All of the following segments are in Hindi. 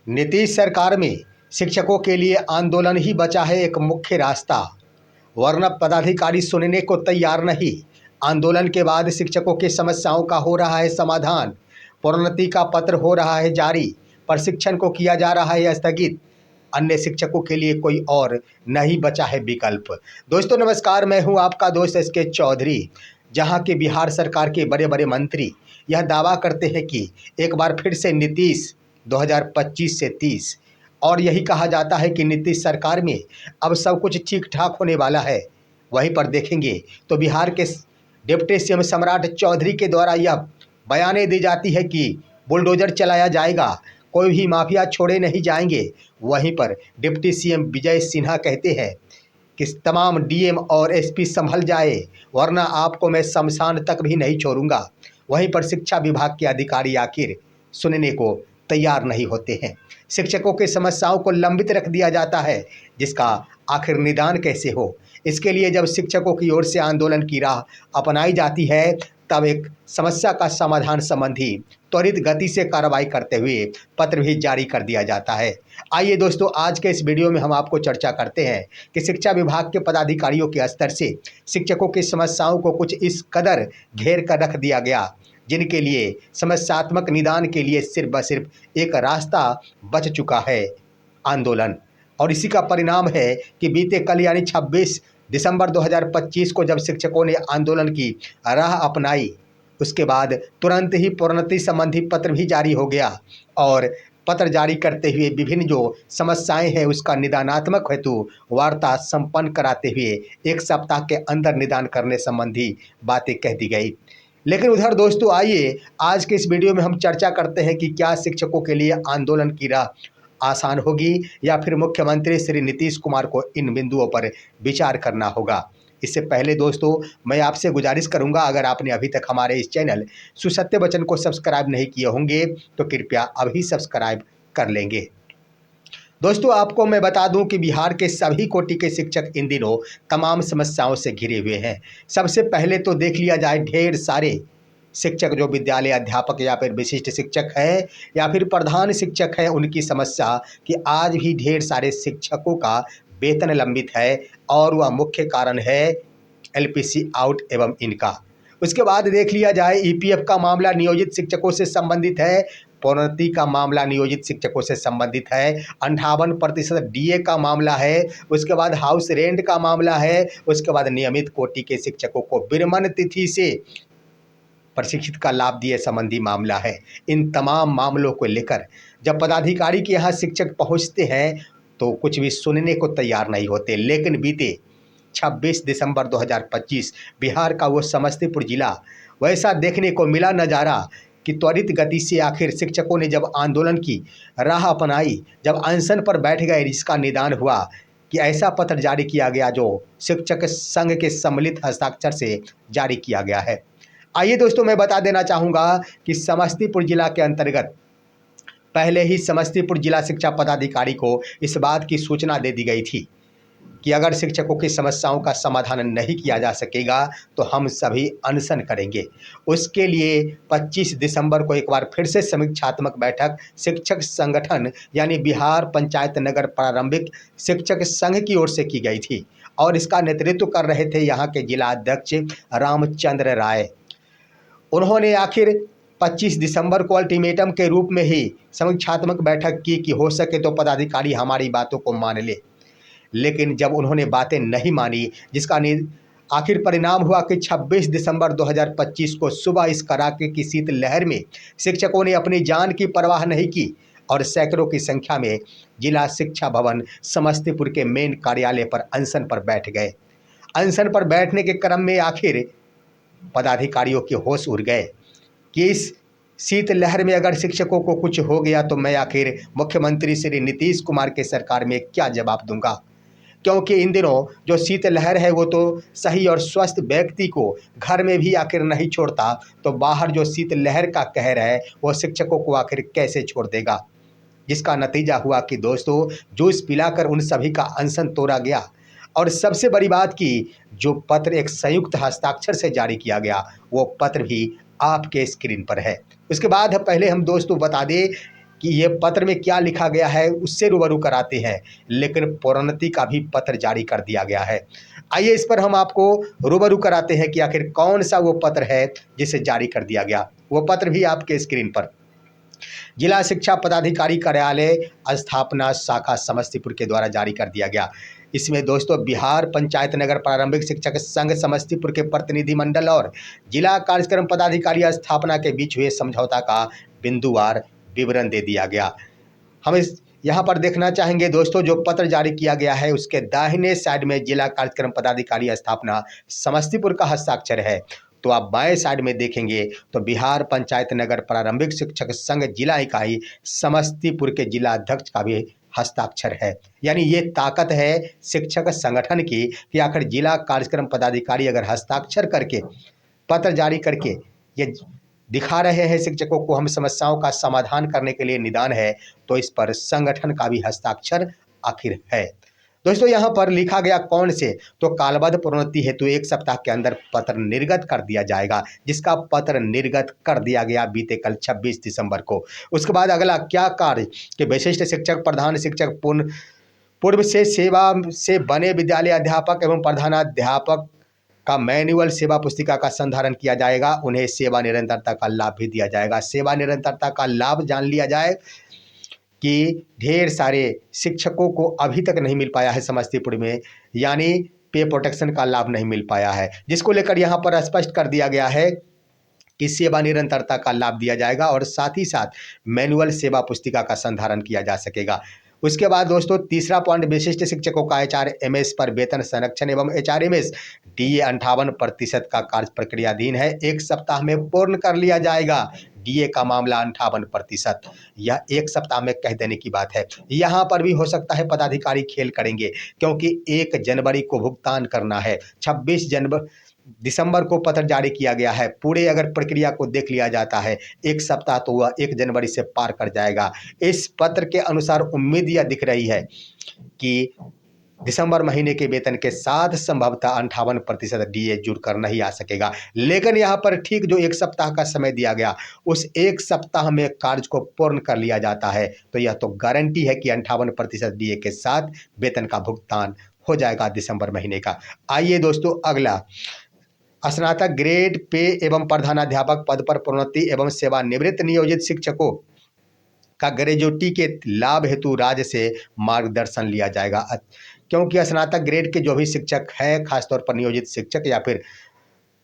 नीतीश सरकार में शिक्षकों के लिए आंदोलन ही बचा है एक मुख्य रास्ता, वरना पदाधिकारी सुनने को तैयार नहीं। आंदोलन के बाद शिक्षकों की समस्याओं का हो रहा है समाधान, प्रोन्नति का पत्र हो रहा है जारी, प्रशिक्षण को किया जा रहा है स्थगित। अन्य शिक्षकों के लिए कोई और नहीं बचा है विकल्प। दोस्तों नमस्कार, मैं हूं आपका दोस्त SK चौधरी। जहां के बिहार सरकार के बड़े बड़े मंत्री यह दावा करते हैं कि एक बार फिर से नीतीश 2025 से 30, और यही कहा जाता है कि नीतीश सरकार में अब सब कुछ ठीक ठाक होने वाला है। वहीं पर देखेंगे तो बिहार के डिप्टी CM सम्राट चौधरी के द्वारा यह बयानें दी जाती है कि बुलडोजर चलाया जाएगा, कोई भी माफिया छोड़े नहीं जाएंगे। वहीं पर डिप्टी CM विजय सिन्हा कहते हैं कि तमाम DM और SP संभल जाए, वरना आपको मैं शमशान तक भी नहीं छोड़ूंगा। वहीं पर शिक्षा विभाग के अधिकारी आखिर सुनने को तैयार नहीं होते हैं। शिक्षकों की समस्याओं को लंबित रख दिया जाता है, जिसका आखिर निदान कैसे हो। इसके लिए जब शिक्षकों की ओर से आंदोलन की राह अपनाई जाती है, तब एक समस्या का समाधान संबंधी त्वरित गति से कार्रवाई करते हुए पत्र भी जारी कर दिया जाता है। आइए दोस्तों, आज के इस वीडियो में हम आपको चर्चा करते हैं कि शिक्षा विभाग के पदाधिकारियों के स्तर से शिक्षकों की समस्याओं को कुछ इस कदर घेर कर रख दिया गया, जिनके लिए समस्यात्मक निदान के लिए सिर्फ व सिर्फ एक रास्ता बच चुका है, आंदोलन। और इसी का परिणाम है कि बीते कल यानी 26 दिसंबर 2025 को जब शिक्षकों ने आंदोलन की राह अपनाई, उसके बाद तुरंत ही प्रोन्नति संबंधी पत्र भी जारी हो गया। और पत्र जारी करते हुए विभिन्न जो समस्याएं हैं उसका निदानात्मक हेतु वार्ता संपन्न कराते हुए 1 सप्ताह के अंदर निदान करने संबंधी बातें कह दी गई। लेकिन उधर दोस्तों, आइए आज के इस वीडियो में हम चर्चा करते हैं कि क्या शिक्षकों के लिए आंदोलन की राह आसान होगी या फिर मुख्यमंत्री श्री नीतीश कुमार को इन बिंदुओं पर विचार करना होगा। इससे पहले दोस्तों, मैं आपसे गुजारिश करूंगा, अगर आपने अभी तक हमारे इस चैनल सुसत्य वचन को सब्सक्राइब नहीं किए होंगे तो कृपया अभी सब्सक्राइब कर लेंगे। दोस्तों, आपको मैं बता दूं कि बिहार के सभी कोटि के शिक्षक इन दिनों तमाम समस्याओं से घिरे हुए हैं। सबसे पहले तो देख लिया जाए, ढेर सारे शिक्षक जो विद्यालय अध्यापक या फिर विशिष्ट शिक्षक है या फिर प्रधान शिक्षक है, उनकी समस्या कि आज भी ढेर सारे शिक्षकों का वेतन लंबित है, और वह मुख्य कारण है LPC आउट एवं इनका। उसके बाद देख लिया जाए, EPF का मामला नियोजित शिक्षकों से संबंधित है, प्रोन्नति का मामला नियोजित शिक्षकों से संबंधित है, 58% DA का मामला है, उसके बाद हाउस रेंट का मामला है, उसके बाद नियमित कोटि के शिक्षकों को विरमण तिथि से प्रशिक्षित का लाभ दिए संबंधी मामला है। इन तमाम मामलों को लेकर जब पदाधिकारी के यहाँ शिक्षक पहुँचते हैं तो कुछ भी सुनने को तैयार नहीं होते। लेकिन बीते 26 दिसंबर 2025 बिहार का वो समस्तीपुर जिला, वैसा देखने को मिला नज़ारा कि त्वरित गति से आखिर शिक्षकों ने जब आंदोलन की राह अपनाई, जब अनशन पर बैठ गए, इसका निदान हुआ कि ऐसा पत्र जारी किया गया जो शिक्षक संघ के सम्मिलित हस्ताक्षर से जारी किया गया है। आइए दोस्तों, मैं बता देना चाहूँगा कि समस्तीपुर जिला के अंतर्गत पहले ही समस्तीपुर जिला शिक्षा पदाधिकारी को इस बात की सूचना दे दी गई थी कि अगर शिक्षकों की समस्याओं का समाधान नहीं किया जा सकेगा तो हम सभी अनशन करेंगे। उसके लिए 25 दिसंबर को एक बार फिर से समीक्षात्मक बैठक शिक्षक संगठन यानी बिहार पंचायत नगर प्रारंभिक शिक्षक संघ की ओर से की गई थी, और इसका नेतृत्व कर रहे थे यहाँ के जिला अध्यक्ष रामचंद्र राय। उन्होंने आखिर 25 दिसंबर को अल्टीमेटम के रूप में ही समीक्षात्मक बैठक की कि हो सके तो पदाधिकारी हमारी बातों को मान ले। लेकिन जब उन्होंने बातें नहीं मानी, जिसका आखिर परिणाम हुआ कि 26 दिसंबर 2025 को सुबह इस कड़ाके की शीत लहर में शिक्षकों ने अपनी जान की परवाह नहीं की और सैकड़ों की संख्या में जिला शिक्षा भवन समस्तीपुर के मेन कार्यालय पर अनशन पर बैठ गए। अनशन पर बैठने के क्रम में आखिर पदाधिकारियों के होश उड़ गए कि इस शीत लहर में अगर शिक्षकों को कुछ हो गया तो मैं आखिर मुख्यमंत्री श्री नीतीश कुमार के सरकार में क्या जवाब दूंगा। क्योंकि इन दिनों जो शीत लहर है वो तो सही और स्वस्थ व्यक्ति को घर में भी आखिर नहीं छोड़ता, तो बाहर जो शीत लहर का कहर है वो शिक्षकों को आखिर कैसे छोड़ देगा। जिसका नतीजा हुआ कि दोस्तों, जूस पिलाकर उन सभी का अनशन तोड़ा गया। और सबसे बड़ी बात कि जो पत्र एक संयुक्त हस्ताक्षर से जारी किया गया, वो पत्र भी आपके स्क्रीन पर है। उसके बाद पहले हम दोस्तों बता दें कि ये पत्र में क्या लिखा गया है उससे रूबरू कराते हैं, लेकिन प्रोन्नति का भी पत्र जारी कर दिया गया है। आइए इस पर हम आपको रूबरू कराते हैं कि आखिर कौन सा वो पत्र है जिसे जारी कर दिया गया। वो पत्र भी आपके स्क्रीन पर, जिला शिक्षा पदाधिकारी कार्यालय स्थापना शाखा समस्तीपुर के द्वारा जारी कर दिया गया। इसमें दोस्तों बिहार पंचायत नगर प्रारंभिक शिक्षक संघ समस्तीपुर के प्रतिनिधिमंडल और जिला कार्यक्रम पदाधिकारी स्थापना के बीच हुए समझौता का बिंदुवार विवरण दे दिया गया। हम इस यहाँ पर देखना चाहेंगे दोस्तों, जो पत्र जारी किया गया है उसके दाहिने साइड में जिला कार्यक्रम पदाधिकारी स्थापना समस्तीपुर का हस्ताक्षर है। तो आप बाएं साइड में देखेंगे तो बिहार पंचायत नगर प्रारंभिक शिक्षक संघ जिला इकाई समस्तीपुर के जिला अध्यक्ष का भी हस्ताक्षर है। यानी ये ताकत है शिक्षक संगठन की कि आखिर जिला कार्यक्रम पदाधिकारी अगर हस्ताक्षर करके पत्र जारी करके ये दिखा रहे हैं शिक्षकों को हम समस्याओं का समाधान करने के लिए निदान है, तो इस पर संगठन का भी हस्ताक्षर आखिर है। दोस्तों यहाँ पर लिखा गया कौन से, तो कालबद्ध प्रोन्नति हेतु 1 सप्ताह के अंदर पत्र निर्गत कर दिया जाएगा, जिसका पत्र निर्गत कर दिया गया बीते कल 26 दिसंबर को। उसके बाद अगला क्या कार्य कि विशिष्ट शिक्षक, प्रधान शिक्षक, पूर्व से सेवा से बने विद्यालय अध्यापक एवं प्रधानाध्यापक का मैनुअल सेवा पुस्तिका का संधारण किया जाएगा। उन्हें सेवा निरंतरता का लाभ भी दिया जाएगा। सेवा निरंतरता का लाभ जान लिया जाए कि ढेर सारे शिक्षकों को अभी तक नहीं मिल पाया है समस्तीपुर में, यानी पे प्रोटेक्शन का लाभ नहीं मिल पाया है, जिसको लेकर यहाँ पर स्पष्ट कर दिया गया है कि सेवा निरंतरता का लाभ दिया जाएगा और साथ ही साथ मैनुअल सेवा पुस्तिका का संधारण किया जा सकेगा। उसके बाद दोस्तों तीसरा पॉइंट, विशिष्ट शिक्षकों का HRMS पर वेतन संरक्षण एवं HRMS DA 58% का कार्य प्रक्रियाधीन है, 1 सप्ताह में पूर्ण कर लिया जाएगा। DA का मामला 58%, यह 1 सप्ताह में कह देने की बात है। यहाँ पर भी हो सकता है पदाधिकारी खेल करेंगे, क्योंकि 1 जनवरी को भुगतान करना है, 26 दिसंबर को पत्र जारी किया गया है। पूरे अगर प्रक्रिया को देख लिया जाता है 1 सप्ताह तो वह 1 जनवरी से पार कर जाएगा। इस पत्र के अनुसार उम्मीद यह दिख रही है कि दिसंबर महीने के वेतन के साथ संभवतः 58% DA जुड़कर नहीं आ सकेगा, लेकिन यहाँ पर ठीक जो 1 सप्ताह का समय दिया गया उस 1 सप्ताह में कार्य को पूर्ण कर लिया जाता है, तो यह तो गारंटी है कि 58% DA के साथ वेतन का भुगतान हो जाएगा दिसंबर महीने का। आइए दोस्तों अगला, स्नातक ग्रेड पे एवं प्रधानाध्यापक पद पर प्रोन्नति एवं सेवानिवृत्त नियोजित शिक्षकों का ग्रेजुटी के लाभ हेतु राज्य से मार्गदर्शन लिया जाएगा। क्योंकि स्नातक ग्रेड के जो भी शिक्षक हैं, खासतौर पर नियोजित शिक्षक या फिर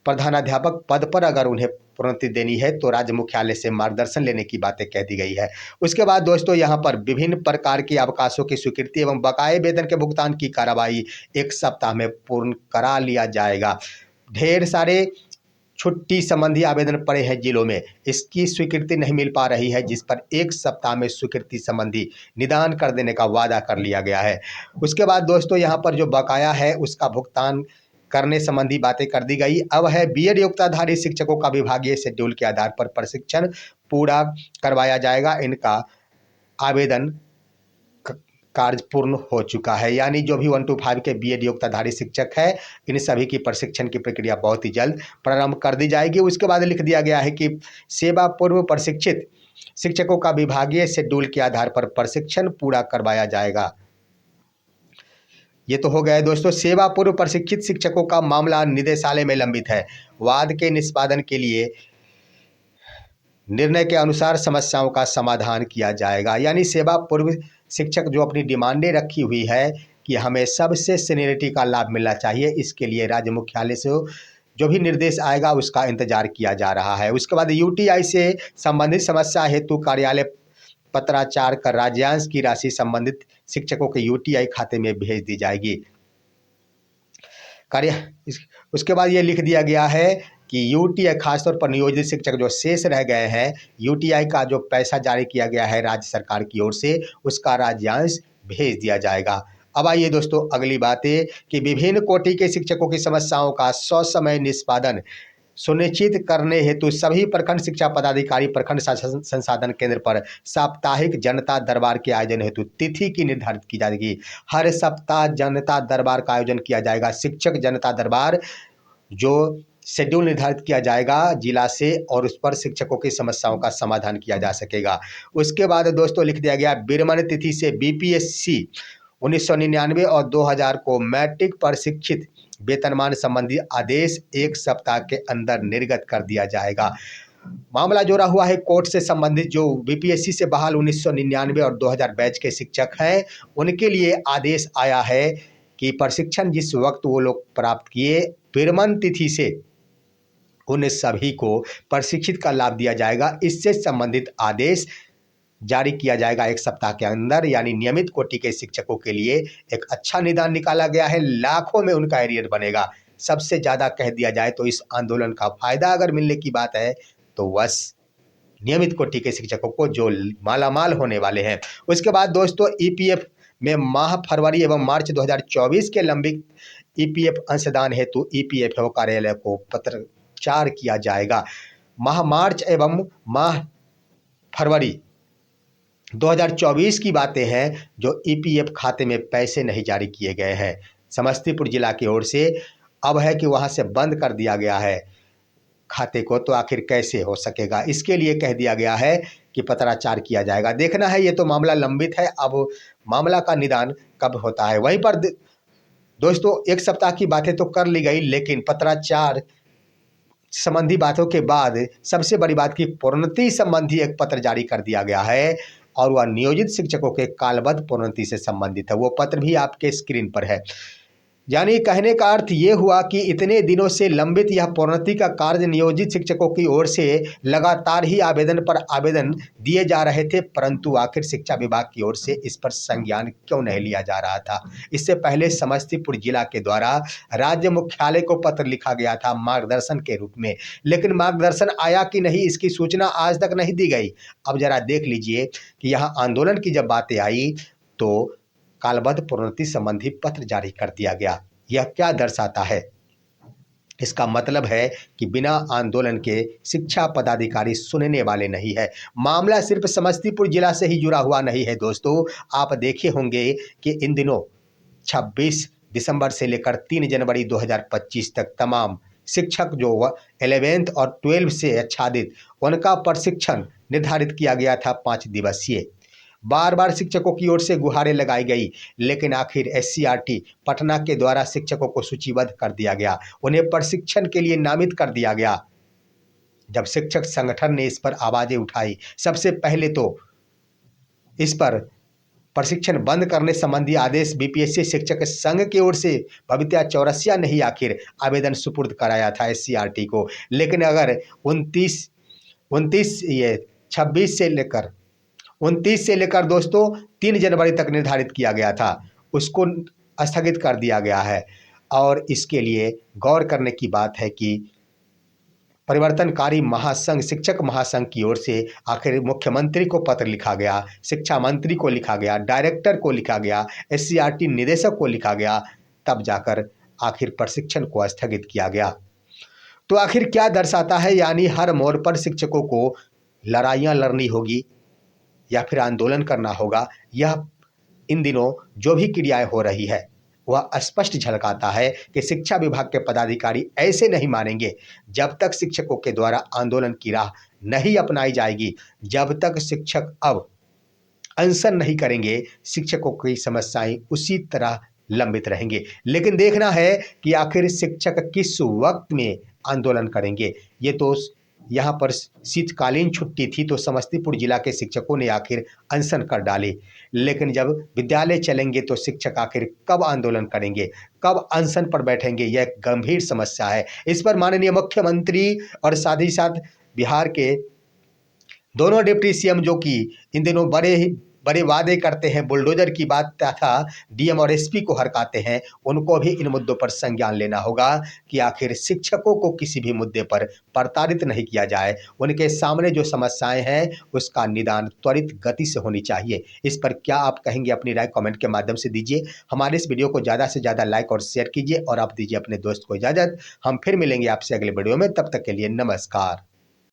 प्रधानाध्यापक पद पर अगर उन्हें प्रोन्नति देनी है तो राज्य मुख्यालय से मार्गदर्शन लेने की बातें कह दी गई है। उसके बाद दोस्तों यहाँ पर विभिन्न प्रकार के अवकाशों की स्वीकृति एवं बकाये वेतन के भुगतान की कार्रवाई 1 सप्ताह में पूर्ण करा लिया जाएगा। ढेर सारे छुट्टी संबंधी आवेदन पड़े हैं जिलों में, इसकी स्वीकृति नहीं मिल पा रही है, जिस पर 1 सप्ताह में स्वीकृति संबंधी निदान कर देने का वादा कर लिया गया है। उसके बाद दोस्तों यहाँ पर जो बकाया है उसका भुगतान करने संबंधी बातें कर दी गई। अब है BEd योग्यताधारी शिक्षकों का विभागीय शेड्यूल के आधार पर प्रशिक्षण पूरा करवाया जाएगा। इनका आवेदन कार्य पूर्ण हो चुका है, यानी जो भी 1 to 5 के BEd योग्यताधारी शिक्षक है इन सभी की प्रशिक्षण की प्रक्रिया बहुत ही जल्द प्रारंभ कर दी जाएगी। उसके बाद लिख दिया गया है कि सेवा पूर्व प्रशिक्षित शिक्षकों का विभागीय शेड्यूल के आधार पर प्रशिक्षण पूरा करवाया जाएगा। ये तो हो गया दोस्तों सेवा पूर्व प्रशिक्षित शिक्षकों का मामला निदेशालय में लंबित है। वाद के निष्पादन के लिए निर्णय के अनुसार समस्याओं का समाधान किया जाएगा। यानी सेवा पूर्व शिक्षक जो अपनी डिमांडें रखी हुई है कि हमें सबसे सीनियरिटी का लाभ मिलना चाहिए, इसके लिए राज्य मुख्यालय से जो भी निर्देश आएगा उसका इंतजार किया जा रहा है। उसके बाद UTI से संबंधित समस्या हेतु कार्यालय पत्राचार कर राज्यांश की राशि संबंधित शिक्षकों के UTI खाते में भेज दी जाएगी। उसके बाद ये लिख दिया गया है कि UTI खासतौर पर नियोजित शिक्षक जो शेष रह गए हैं, UTI का जो पैसा जारी किया गया है राज्य सरकार की ओर से उसका राज्यांश भेज दिया जाएगा। अब आइए दोस्तों अगली बातें कि विभिन्न कोटि के शिक्षकों की समस्याओं का ससमय निष्पादन सुनिश्चित करने हेतु सभी प्रखंड शिक्षा पदाधिकारी प्रखंड संसाधन केंद्र पर साप्ताहिक जनता दरबार के आयोजन हेतु तिथि की निर्धारित की जाएगी। हर सप्ताह जनता दरबार का आयोजन किया जाएगा। शिक्षक जनता दरबार जो शेड्यूल निर्धारित किया जाएगा जिला से और उस पर शिक्षकों की समस्याओं का समाधान किया जा सकेगा। उसके बाद दोस्तों लिख दिया गया विरमण तिथि से बीपीएससी 1999 और 2000 को मैट्रिक पर शिक्षित वेतनमान संबंधी आदेश 1 सप्ताह के अंदर निर्गत कर दिया जाएगा। मामला जोड़ा हुआ है कोर्ट से संबंधित जो बीपीएससी से बहाल 1999 और 2000 बैच के शिक्षक हैं, उनके लिए आदेश आया है कि प्रशिक्षण जिस वक्त वो लोग प्राप्त किए विरमण तिथि से उन सभी को प्रशिक्षित का लाभ दिया जाएगा। इससे संबंधित आदेश जारी किया जाएगा 1 सप्ताह के अंदर। यानी नियमित कोटि के शिक्षकों के लिए एक अच्छा निदान निकाला गया है। लाखों में उनका एरियर बनेगा। सबसे ज़्यादा कह दिया जाए तो इस आंदोलन का फायदा अगर मिलने की बात है तो बस नियमित कोटि के शिक्षकों को जो मालामाल होने वाले हैं। उसके बाद दोस्तों ईपीएफ में माह फरवरी एवं मार्च 2024 के लंबित ईपीएफ अंशदान हेतु ईपीएफओ कार्यालय को पत्राचार किया जाएगा। माह मार्च एवं माह फरवरी 2024 की बातें हैं जो ईपीएफ खाते में पैसे नहीं जारी किए गए हैं। समस्तीपुर जिला की ओर से अब है कि वहां से बंद कर दिया गया है खाते को, तो आखिर कैसे हो सकेगा। इसके लिए कह दिया गया है कि पत्राचार किया जाएगा। देखना है, ये तो मामला लंबित है, अब मामला का निदान कब होता है। वहीं पर दोस्तों 1 सप्ताह की बातें तो कर ली गई, लेकिन पत्राचार संबंधी बातों के बाद सबसे बड़ी बात की प्रोन्नति संबंधी एक पत्र जारी कर दिया गया है और वह नियोजित शिक्षकों के कालबद्ध प्रोन्नति से संबंधित है। वो पत्र भी आपके स्क्रीन पर है। यानी कहने का अर्थ ये हुआ कि इतने दिनों से लंबित यह प्रोन्नति का कार्य नियोजित शिक्षकों की ओर से लगातार ही आवेदन पर आवेदन दिए जा रहे थे, परंतु आखिर शिक्षा विभाग की ओर से इस पर संज्ञान क्यों नहीं लिया जा रहा था। इससे पहले समस्तीपुर जिला के द्वारा राज्य मुख्यालय को पत्र लिखा गया था मार्गदर्शन के रूप में, लेकिन मार्गदर्शन आया कि नहीं इसकी सूचना आज तक नहीं दी गई। अब जरा देख लीजिए कि यहाँ आंदोलन की जब बातें आई तो कालबद्ध प्रोन्नति संबंधी पत्र जारी कर दिया गया। यह क्या दर्शाता है? इसका मतलब है कि बिना आंदोलन के शिक्षा पदाधिकारी सुनने वाले नहीं है। मामला सिर्फ समस्तीपुर जिला से ही जुड़ा हुआ नहीं है दोस्तों। आप देखे होंगे कि इन दिनों 26 दिसंबर से लेकर 3 जनवरी 2025 तक तमाम शिक्षक जो 11th और 12th से आच्छादित उनका प्रशिक्षण निर्धारित किया गया था 5 दिवसीय। बार बार शिक्षकों की ओर से गुहारें लगाई गई, लेकिन आखिर एससीईआरटी पटना के द्वारा शिक्षकों को सूचीबद्ध कर दिया गया, उन्हें प्रशिक्षण के लिए नामित कर दिया गया। जब शिक्षक संगठन ने इस पर आवाजें उठाई, सबसे पहले तो इस पर प्रशिक्षण बंद करने संबंधी आदेश बीपीएससी शिक्षक संघ की ओर से बबीता चौरसिया ने ही आखिर आवेदन सुपुर्द कराया था एससीईआरटी को। लेकिन अगर 29 से लेकर दोस्तों 3 जनवरी तक निर्धारित किया गया था, उसको स्थगित कर दिया गया है। और इसके लिए गौर करने की बात है कि परिवर्तनकारी महासंघ शिक्षक महासंघ की ओर से आखिर मुख्यमंत्री को पत्र लिखा गया, शिक्षा मंत्री को लिखा गया, डायरेक्टर को लिखा गया, एससीईआरटी निदेशक को लिखा गया, तब जाकर आखिर प्रशिक्षण को स्थगित किया गया। तो आखिर क्या दर्शाता है? यानी हर मोड़ पर शिक्षकों को लड़ाइयाँ लड़नी होगी या फिर आंदोलन करना होगा। यह इन दिनों जो भी क्रियाएं हो रही है वह स्पष्ट झलकाता है कि शिक्षा विभाग के पदाधिकारी ऐसे नहीं मानेंगे जब तक शिक्षकों के द्वारा आंदोलन की राह नहीं अपनाई जाएगी। जब तक शिक्षक अब अनशन नहीं करेंगे, शिक्षकों की समस्याएं उसी तरह लंबित रहेंगे। लेकिन देखना है कि आखिर शिक्षक किस वक्त में आंदोलन करेंगे। ये तो यहाँ पर शीतकालीन छुट्टी थी तो समस्तीपुर जिला के शिक्षकों ने आखिर अनशन कर डाले, लेकिन जब विद्यालय चलेंगे तो शिक्षक आखिर कब आंदोलन करेंगे, कब अनशन पर बैठेंगे, यह एक गंभीर समस्या है। इस पर माननीय मुख्यमंत्री और साथ ही साथ बिहार के दोनों डिप्टी सीएम जो कि इन दिनों बड़े वादे करते हैं, बुलडोजर की बात तथा डीएम और एसपी को हरकाते हैं, उनको भी इन मुद्दों पर संज्ञान लेना होगा कि आखिर शिक्षकों को किसी भी मुद्दे पर प्रताड़ित नहीं किया जाए। उनके सामने जो समस्याएं हैं उसका निदान त्वरित गति से होनी चाहिए। इस पर क्या आप कहेंगे? अपनी राय कमेंट के माध्यम से दीजिए। हमारे इस वीडियो को ज़्यादा से ज़्यादा लाइक और शेयर कीजिए और आप दीजिए अपने दोस्त को इजाज़त। हम फिर मिलेंगे आपसे अगले वीडियो में, तब तक के लिए नमस्कार।